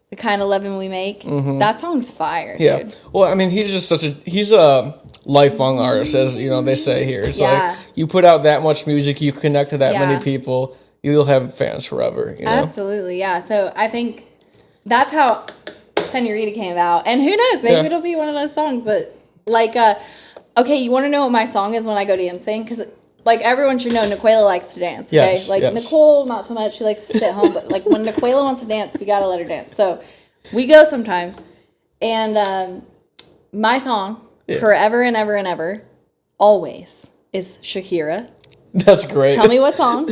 The Kind of Lovin' We Make. That song's fire, dude. Well, I mean, he's a lifelong artist, as you know they say here. It's like you put out that much music, you connect to that many people, you'll have fans forever. You know? Absolutely, yeah. So I think that's how Senorita came about, and who knows, maybe it'll be one of those songs that, like, okay, you want to know what my song is when I go dancing? Because like everyone should know, Niquela likes to dance. Okay, Nicole not so much. She likes to sit home, but like when Niquela wants to dance, we gotta let her dance. So we go sometimes, and my song forever and ever and ever, always is Shakira. That's great. Tell me what song.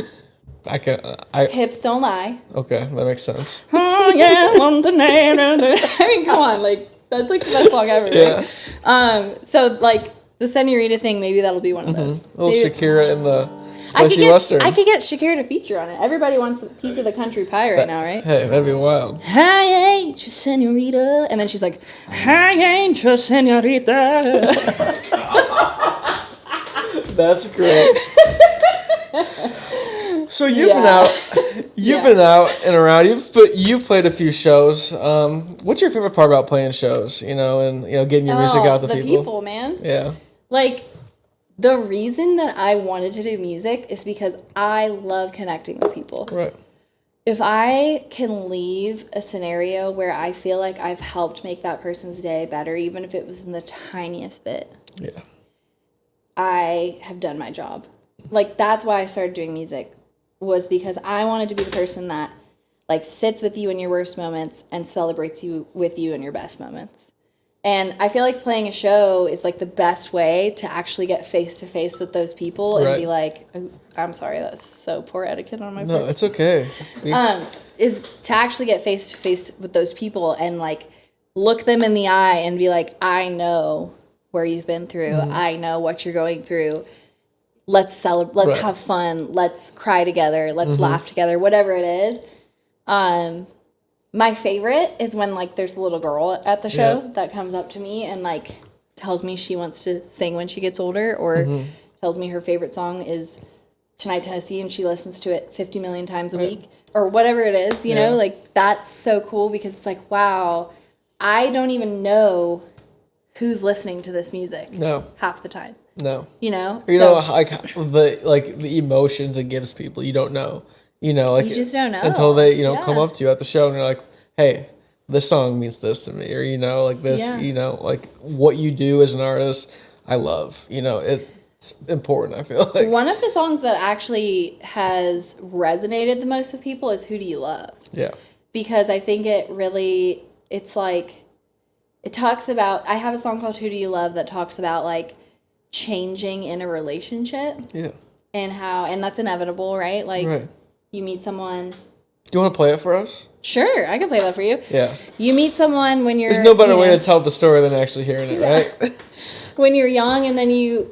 Hips Don't Lie. Okay, that makes sense. Oh yeah, I mean, come on, like that's like the best song ever. Right? So like. The Senorita thing, maybe that'll be one of those. A little Shakira in the spicy western. I could get Shakira to feature on it. Everybody wants a piece of the country pie right now, right? Hey, that'd be wild. I ain't your senorita. And then she's like, I ain't your senorita. That's great. So you've been out and around. You've played a few shows. What's your favorite part about playing shows? You know, and getting your music out to people. The people, man. Yeah. Like, the reason that I wanted to do music is because I love connecting with people. Right. If I can leave a scenario where I feel like I've helped make that person's day better, even if it was in the tiniest bit, I have done my job. Like, that's why I started doing music, was because I wanted to be the person that, like, sits with you in your worst moments and celebrates you with you in your best moments. And I feel like playing a show is, like, the best way to actually get face-to-face with those people and be like, oh, I'm sorry, that's so poor etiquette on my part. No, it's okay. Is to actually get face-to-face with those people and, like, look them in the eye and be like, I know where you've been through. I know what you're going through. Let's celebrate. Let's have fun. Let's cry together. Let's laugh together. Whatever it is. My favorite is when, like, there's a little girl at the show that comes up to me and, like, tells me she wants to sing when she gets older, or tells me her favorite song is Tonight Tennessee and she listens to it 50 million times a week, or whatever it is, you know? Like, that's so cool because it's like, wow, I don't even know who's listening to this music half the time. No. You know? Know, like the emotions it gives people, you don't know. You know, like, you just don't know until they, come up to you at the show and they're like, "Hey, this song means this to me," or like this, like what you do as an artist, I love. It's important. I feel like one of the songs that actually has resonated the most with people is "Who Do You Love?" Yeah, because I think it's like it talks about. I have a song called "Who Do You Love" that talks about like changing in a relationship. Yeah, and that's inevitable, right? Like. You meet someone. Do you want to play it for us? Sure, I can play that for you. Yeah. You meet someone when you're... There's no better way to tell the story than actually hearing it, right? When you're young and then you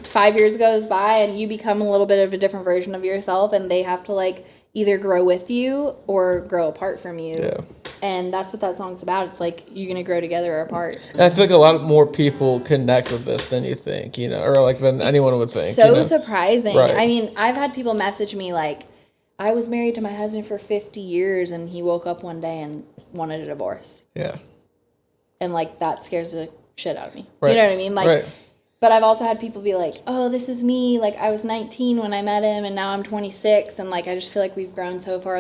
5 years goes by and you become a little bit of a different version of yourself and they have to, like, either grow with you or grow apart from you. Yeah. And that's what that song's about. It's like you're going to grow together or apart. And I think a lot more people connect with this than you think, or like than anyone would think. So surprising. Right. I mean, I've had people message me like, I was married to my husband for 50 years and he woke up one day and wanted a divorce. Yeah. And, like, that scares the shit out of me. Right. You know what I mean? Like, But I've also had people be like, oh, this is me. Like, I was 19 when I met him, and now I'm 26. And, like, I just feel like we've grown so far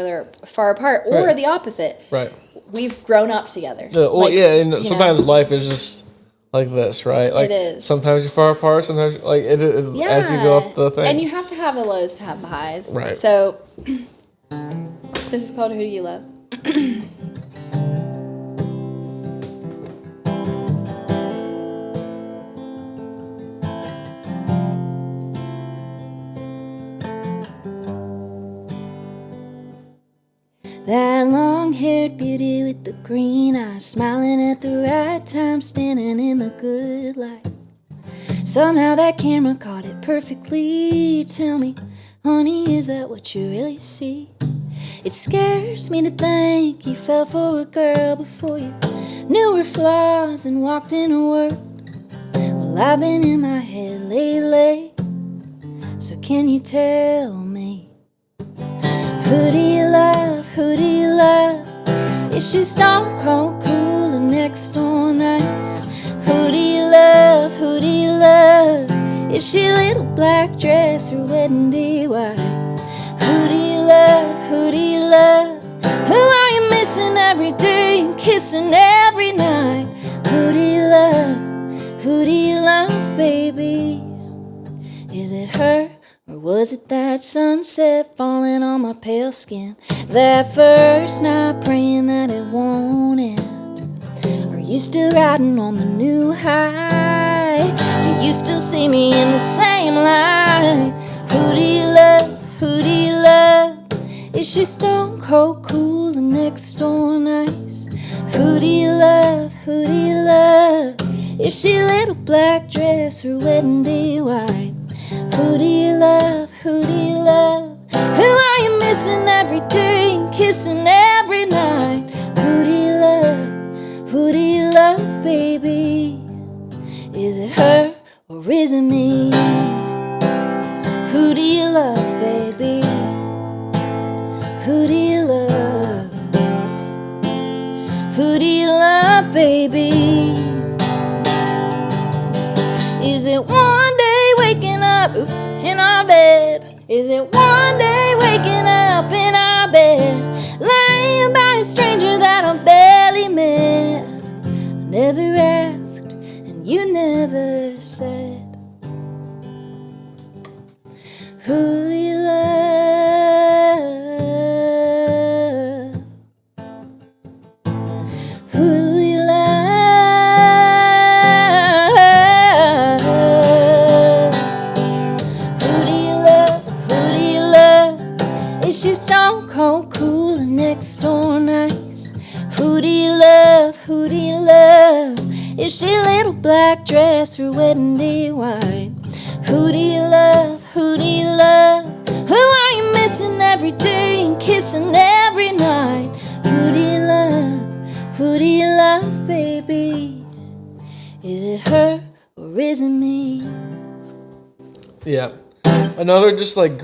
apart. Or right. the opposite. Right. We've grown up together. Well, like, and sometimes life is just like this, right? Like, it is. Sometimes you're far apart, sometimes, like, as you go off the thing. And you have to have the lows to have the highs. Right. So, this is called Who Do You Love? That long-haired beauty with the green eyes, smiling at the right time, standing in the good light. Somehow that camera caught it perfectly. Tell me, honey, is that what you really see? It scares me to think you fell for a girl before you knew her flaws and walked in her world. Well, I've been in my head lately, so can you tell me? Who do you love? Who do you love? Is she stone cold cool and next door nice? Who do you love? Who do you love? Is she little black dress or wedding day white? Who do you love? Who do you love? Who are you missing every day and kissing every night? Who do you love? Who do you love, baby? Is it her? Or was it that sunset falling on my pale skin? That first night praying that it won't end? Are you still riding on the new high? Do you still see me in the same light? Who do you love? Who do you love? Is she stone cold cool and next door nice? Who do you love? Who do you love? Is she little black dress or wedding day white? Who do you love? Who do you love? Who are you missing every day and kissing every night? Who do you love? Who do you love, baby? Is it her or is it me? Who do you love, baby? Who do you love? Who do you love, baby? Is it one day waking up, in our bed? Is it one day waking up in our bed, lying by a stranger that I barely met? I never asked and you never said. Who you love? Who you love? Who do you love? Who do you love? Is she stone cold cool and next door nice? Who do you love? Who do you love? Is she little black dress or wedding day white? Who do you love? Who do you love? Who are you missing every day and kissing every night? Who do you love? Who do you love, baby? Is it her or is it me? Yeah. Another just like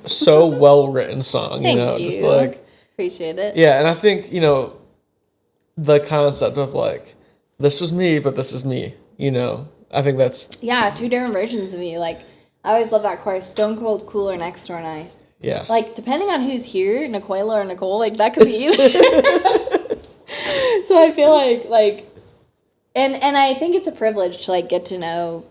so well written song, Thank you. you. Just like Appreciate it. yeah, and I think, the concept of like this was me, but this is me, I think that's Yeah, two different versions of you. Like, I always love that chorus, stone cold, cool, or next door nice. yeah. Like, depending on who's here, Nicola or Nicole, like, that could be either. So I feel like, and I think it's a privilege to, like, get to know,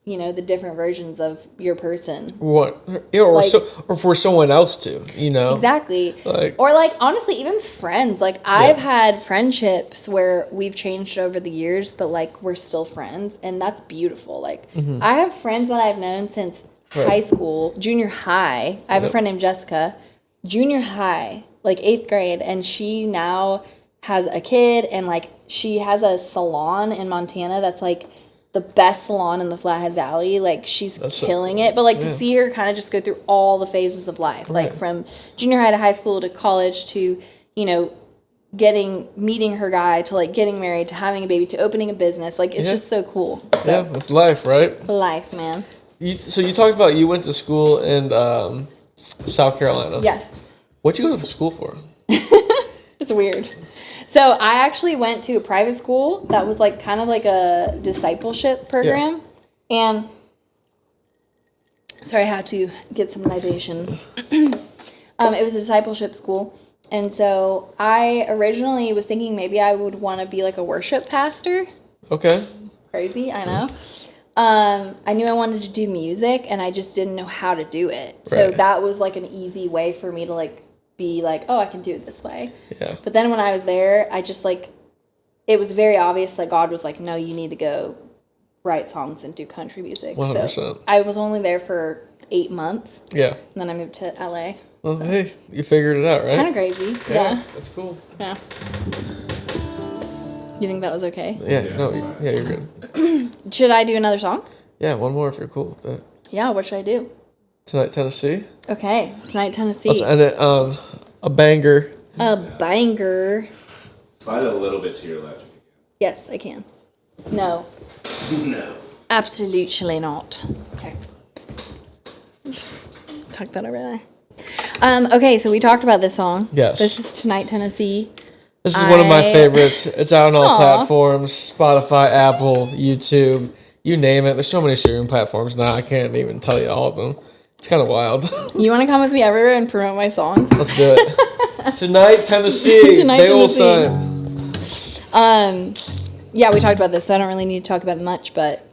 the different versions of your person. What? Or for someone else to, Exactly. Like, or, like, honestly, even friends. Like, I've had friendships where we've changed over the years, but, like, we're still friends, and that's beautiful. Like, I have friends that I've known since high school, junior high. I have a friend named Jessica, junior high, like, 8th grade, and she now has a kid, and, like, she has a salon in Montana that's, like, the best salon in the Flathead Valley. Like, she's killing it. But, like, to see her kind of just go through all the phases of life, like from junior high to high school to college to, meeting her guy to, like, getting married to having a baby to opening a business. Like, it's just so cool. So, yeah, it's life, right? life, man. So you talked about you went to school in South Carolina. Yes. What'd you go to school for? It's weird. So I actually went to a private school that was like kind of like a discipleship program. And sorry, I had to get some libation. It was a discipleship school. And so I originally was thinking maybe I would want to be like a worship pastor. Okay. Crazy, I know. I knew I wanted to do music, and I just didn't know how to do it. Right. So that was like an easy way for me to like be like, oh, I can do it this way. Yeah. But then when I was there, I just like, it was very obvious that God was like, no, you need to go write songs and do country music. 100%. So I was only there for 8 months. Yeah. And then I moved to LA. Well, so. Hey, you figured it out, right? Kind of crazy. Yeah. That's cool. Yeah. You think that was okay? Yeah, you're good. Should I do another song? Yeah, one more if you're cool with that. Yeah, what should I do? Tonight, Tennessee. Okay, Tonight, Tennessee. Let's end it on a banger. A banger. Slide it a little bit to your left if you can. Yes, I can. No. No. Absolutely not. Okay. Just tuck that over there. Okay, so we talked about this song. Yes. This is Tonight, Tennessee. This is one of my favorites. It's out on all platforms. Spotify, Apple, YouTube, you name it. There's so many streaming platforms now. I can't even tell you all of them. It's kind of wild. You want to come with me everywhere and promote my songs? Let's do it. Tonight, Tennessee. Tonight, they will sign. Yeah, we talked about this, so I don't really need to talk about it much, but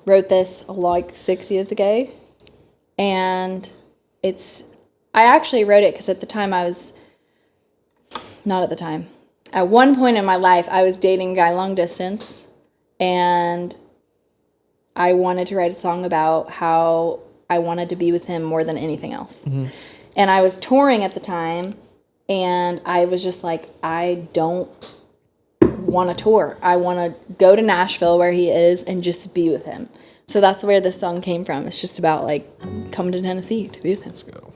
wrote this like 6 years ago. And I actually wrote it because at the time not at the time. At one point in my life, I was dating a guy long distance, and I wanted to write a song about how I wanted to be with him more than anything else. Mm-hmm. And I was touring at the time, and I was just like, I don't want to tour. I want to go to Nashville where he is and just be with him. So that's where this song came from. It's just about like coming to Tennessee to be with him. Let's go.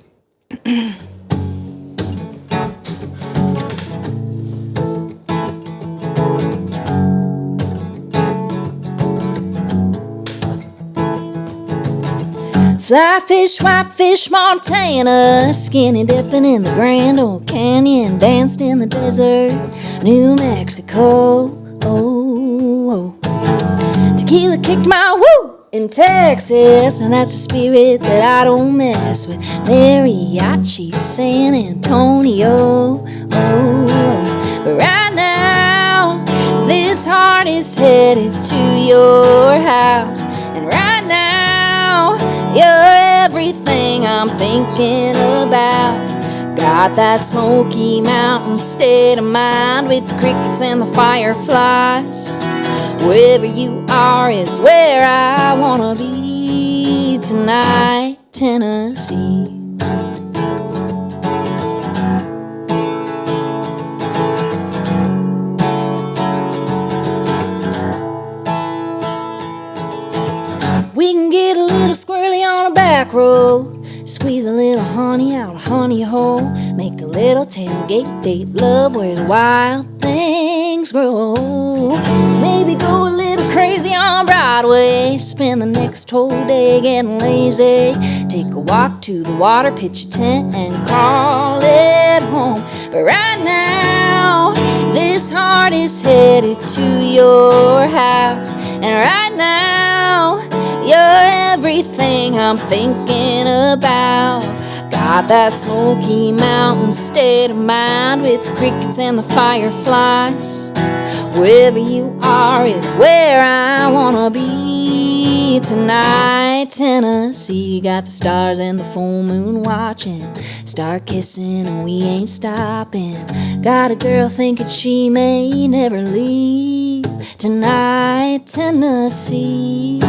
Fly fish, white fish, Montana, skinny dipping in the Grand Old Canyon, danced in the desert, New Mexico. Oh, oh. Tequila kicked my woo in Texas. Now that's a spirit that I don't mess with. Mariachi, San Antonio. Oh, oh. But right now, this heart is headed to your house, and right now, you're everything I'm thinking about. Got that Smoky Mountain state of mind with the crickets and the fireflies. Wherever you are is where I wanna be tonight, Tennessee. We can get a little squirrely on a back road, squeeze a little honey out of honey hole, make a little tailgate date love where the wild things grow. Maybe go a little crazy on Broadway, spend the next whole day getting lazy, take a walk to the water, pitch a tent and call it home. But right now, this heart is headed to your house, and right now, you're everything I'm thinking about. Got that Smoky Mountain state of mind with the crickets and the fireflies. Wherever you are is where I wanna be tonight, Tennessee. Got the stars and the full moon watching, start kissing and we ain't stopping. Got a girl thinking she may never leave tonight, Tennessee.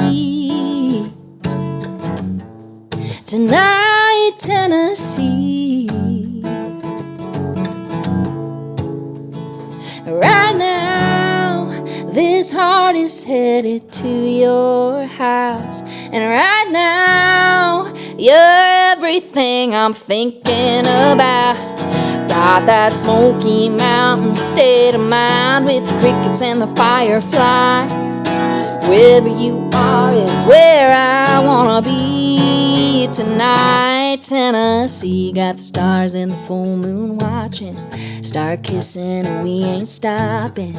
Tonight, Tennessee. Right now, this heart is headed to your house, and right now, you're everything I'm thinking about. Got that Smoky Mountain state of mind with the crickets and the fireflies. Wherever you are is where I wanna be tonight, Tennessee. Got the stars and the full moon watching, start kissing and we ain't stopping.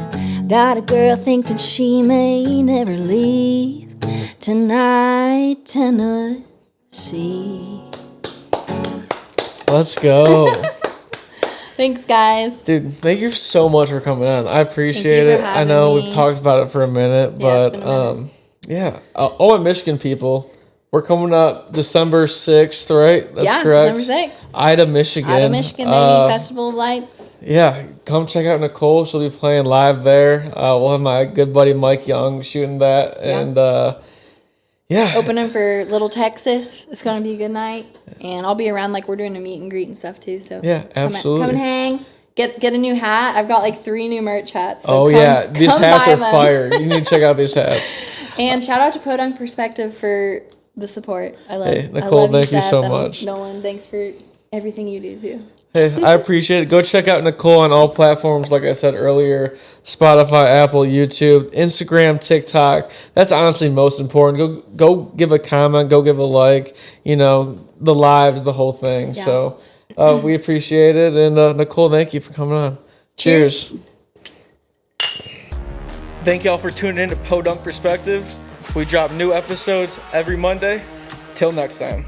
Got a girl thinking she may never leave tonight, Tennessee. Let's go. Thanks, guys. Dude, thank you so much for coming on. I appreciate it. I know we've talked about it for a minute, but yeah. And Michigan people, we're coming up December 6th, right? That's correct. December 6th. Ida, Michigan. Baby. Festival of Lights. Yeah, come check out Nicole. She'll be playing live there. We'll have my good buddy Mike Young shooting that. And opening for Little Texas. It's going to be a good night. And I'll be around, like, we're doing a meet and greet and stuff too. So yeah, absolutely. Come and hang. Get a new hat. I've got like 3 new merch hats. So these hats are fire. You need to check out these hats. And shout out to Podunk Perspective for the support. I love Nicole, thank you Seth, so much. Nolan, thanks for everything you do too. Hey, I appreciate it. Go check out Nicole on all platforms, like I said earlier, Spotify, Apple, YouTube, Instagram, TikTok. That's honestly most important. Go give a comment, go give a like, the lives, the whole thing. Yeah. So we appreciate it. And Nicole, thank you for coming on. Cheers. Thank y'all for tuning in to Podunk Perspective. We drop new episodes every Monday. Till next time.